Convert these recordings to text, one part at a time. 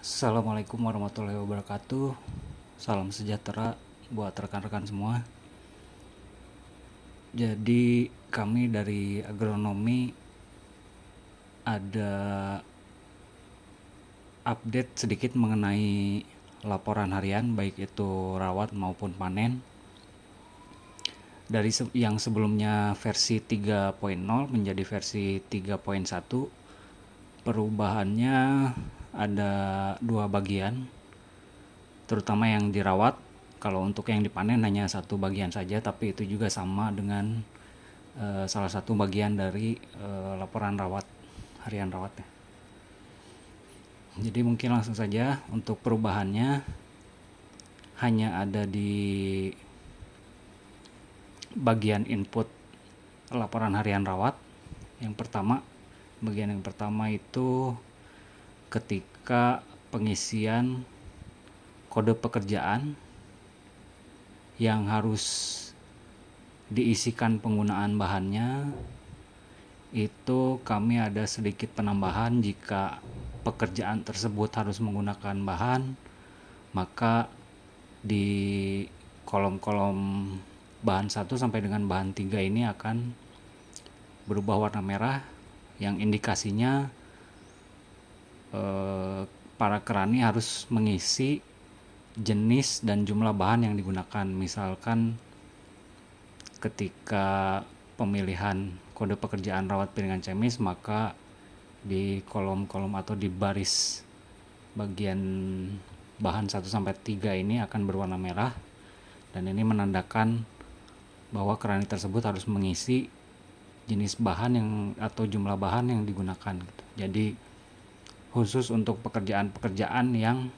Assalamualaikum warahmatullahi wabarakatuh. Salam sejahtera buat rekan-rekan semua. Jadi kami dari agronomi ada update sedikit mengenai laporan harian baik itu rawat maupun panen. Dari yang sebelumnya versi 3.0 menjadi versi 3.1, perubahannya ada dua bagian, terutama yang dirawat. Kalau untuk yang dipanen hanya satu bagian saja, tapi itu juga sama dengan salah satu bagian dari laporan rawat harian rawatnya. Jadi mungkin langsung saja untuk perubahannya hanya ada di bagian input laporan harian rawat. Bagian yang pertama itu ketika pengisian kode pekerjaan yang harus diisikan penggunaan bahannya, itu kami ada sedikit penambahan. Jika pekerjaan tersebut harus menggunakan bahan, maka di kolom-kolom bahan 1 sampai dengan bahan 3 ini akan berubah warna merah, yang indikasinya para kerani harus mengisi jenis dan jumlah bahan yang digunakan. Misalkan ketika pemilihan kode pekerjaan rawat piringan cemis, maka di kolom-kolom atau di baris bagian bahan 1 sampai 3 ini akan berwarna merah, dan ini menandakan bahwa kerani tersebut harus mengisi jenis bahan yang atau jumlah bahan yang digunakan gitu. Jadi khusus untuk pekerjaan-pekerjaan yang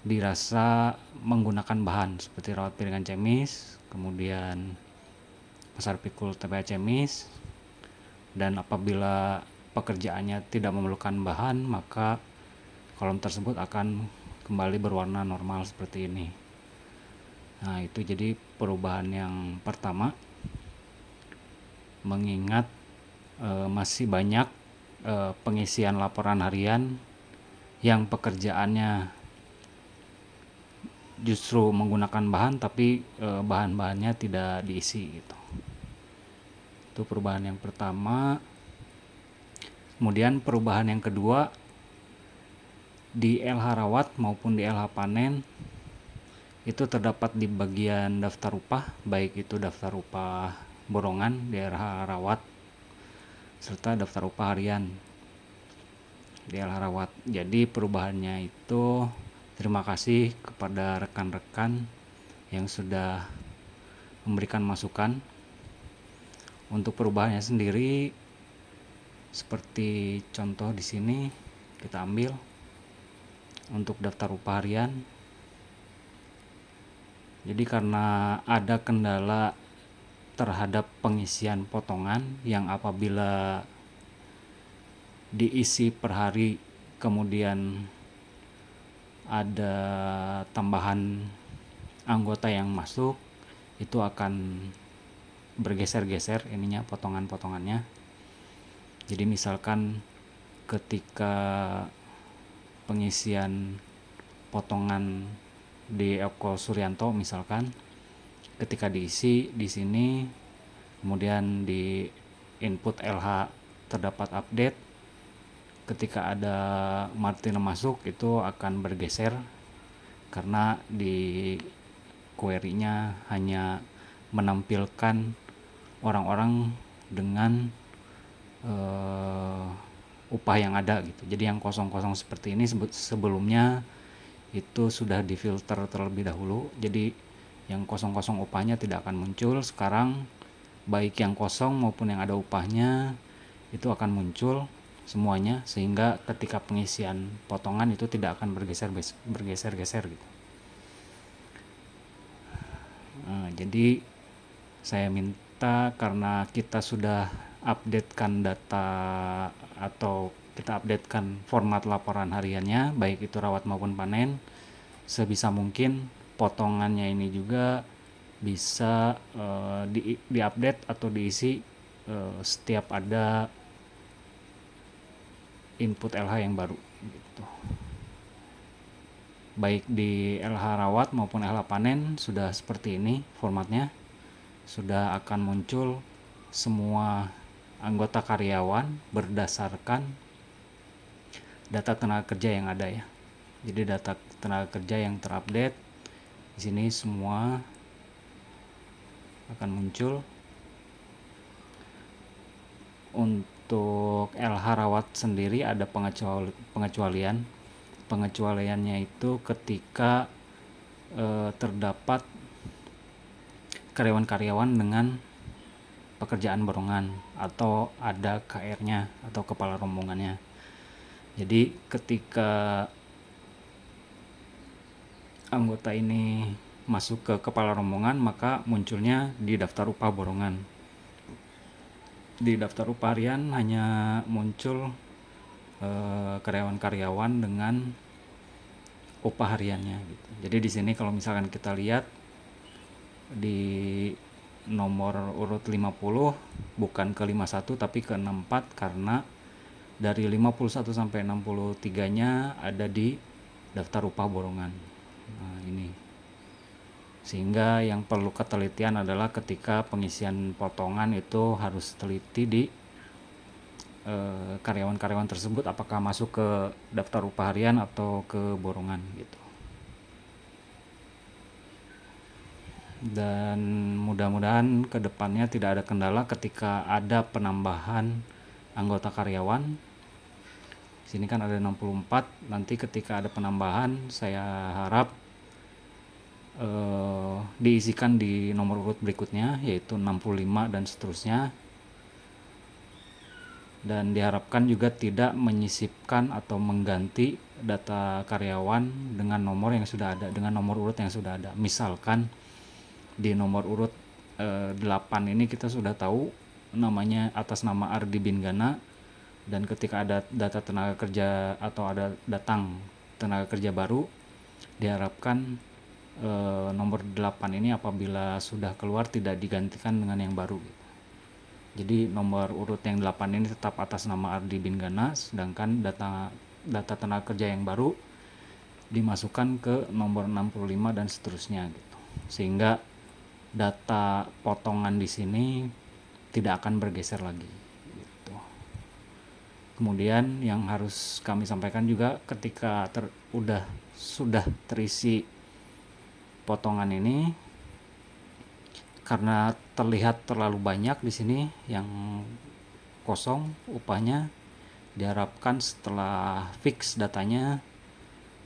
dirasa menggunakan bahan seperti rawat piringan cemis, kemudian pasar pikul TPA cemis, dan apabila pekerjaannya tidak memerlukan bahan, maka kolom tersebut akan kembali berwarna normal seperti ini. Nah, itu jadi perubahan yang pertama, mengingat masih banyak pengisian laporan harian yang pekerjaannya justru menggunakan bahan, tapi bahan-bahannya tidak diisi gitu. Itu perubahan yang pertama. Kemudian perubahan yang kedua, di LH rawat maupun di LH panen itu terdapat di bagian daftar upah, baik itu daftar upah borongan di LH rawat serta daftar upah harian di LH rawat. Jadi perubahannya itu, terima kasih kepada rekan-rekan yang sudah memberikan masukan. Untuk perubahannya sendiri, seperti contoh di sini kita ambil untuk daftar upah harian. Jadi karena ada kendala terhadap pengisian potongan yang apabila diisi per hari kemudian ada tambahan anggota yang masuk, itu akan bergeser-geser ininya, potongan-potongannya. Jadi misalkan ketika pengisian potongan di Eko Suryanto, misalkan ketika diisi di sini, kemudian di input LH terdapat update, ketika ada Martina masuk itu akan bergeser karena di query-nya hanya menampilkan orang-orang dengan upah yang ada gitu. Jadi yang kosong-kosong seperti ini sebelumnya itu sudah difilter terlebih dahulu, jadi yang kosong-kosong upahnya tidak akan muncul. Sekarang baik yang kosong maupun yang ada upahnya itu akan muncul semuanya, sehingga ketika pengisian potongan itu tidak akan bergeser-geser gitu. Jadi saya minta, karena kita sudah updatekan data atau kita updatekan format laporan hariannya baik itu rawat maupun panen, sebisa mungkin potongannya ini juga bisa diupdate atau diisi setiap ada input LH yang baru gitu. baik di LH rawat maupun LH panen sudah seperti ini formatnya. Sudah akan muncul semua anggota karyawan berdasarkan data tenaga kerja yang ada ya. Jadi data tenaga kerja yang terupdate di sini semua akan muncul. Untuk LH rawat sendiri ada pengecualian. Pengecualiannya itu ketika terdapat karyawan-karyawan dengan pekerjaan borongan atau ada KR-nya atau kepala rombongannya. Jadi ketika anggota ini masuk ke kepala rombongan, maka munculnya di daftar upah borongan. Di daftar upah harian hanya muncul karyawan-karyawan dengan upah hariannya gitu. Jadi di sini kalau misalkan kita lihat di nomor urut 50 bukan ke 51 tapi ke 64 karena dari 51 sampai 63-nya ada di daftar upah borongan. Nah, ini. Sehingga yang perlu ketelitian adalah ketika pengisian potongan itu harus teliti di karyawan-karyawan tersebut apakah masuk ke daftar upah harian atau ke borongan gitu. Dan mudah-mudahan kedepannya tidak ada kendala ketika ada penambahan anggota karyawan. Sini kan ada 64, nanti ketika ada penambahan saya harap diisikan di nomor urut berikutnya yaitu 65 dan seterusnya. Dan diharapkan juga tidak menyisipkan atau mengganti data karyawan dengan nomor yang sudah ada, dengan nomor urut yang sudah ada. Misalkan di nomor urut 8 ini kita sudah tahu namanya atas nama Ardi Bingana, dan ketika ada data tenaga kerja atau ada datang tenaga kerja baru, diharapkan nomor 8 ini apabila sudah keluar tidak digantikan dengan yang baru. Jadi nomor urut yang 8 ini tetap atas nama Ardi Bingana, sedangkan data tenaga kerja yang baru dimasukkan ke nomor 65 dan seterusnya gitu. Sehingga data potongan di sini tidak akan bergeser lagi gitu. Kemudian yang harus kami sampaikan juga ketika sudah terisi potongan ini, karena terlihat terlalu banyak di sini yang kosong upahnya, diharapkan setelah fix datanya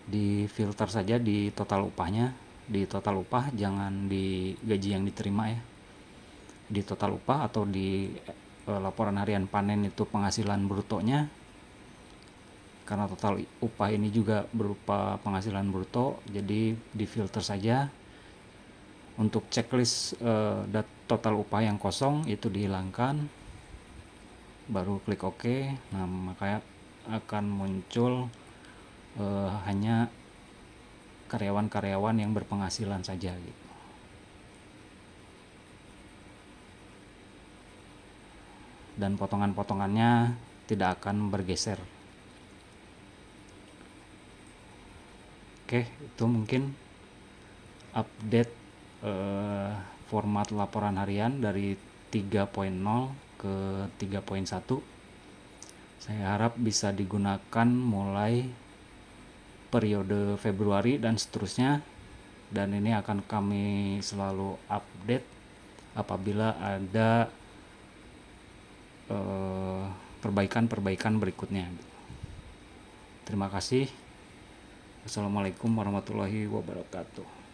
difilter saja di total upahnya, di total upah, jangan di gaji yang diterima ya, di total upah atau di laporan harian panen itu penghasilan brutonya, karena total upah ini juga berupa penghasilan bruto, jadi difilter saja. Untuk checklist total upah yang kosong itu dihilangkan, baru klik OK. Nah, maka akan muncul hanya karyawan-karyawan yang berpenghasilan saja gitu. Dan potongan-potongannya tidak akan bergeser. Oke, itu mungkin update format laporan harian dari 3.0 ke 3.1. Saya harap bisa digunakan mulai periode Februari dan seterusnya, dan ini akan kami selalu update apabila ada perbaikan-perbaikan berikutnya. Terima kasih. Assalamualaikum warahmatullahi wabarakatuh.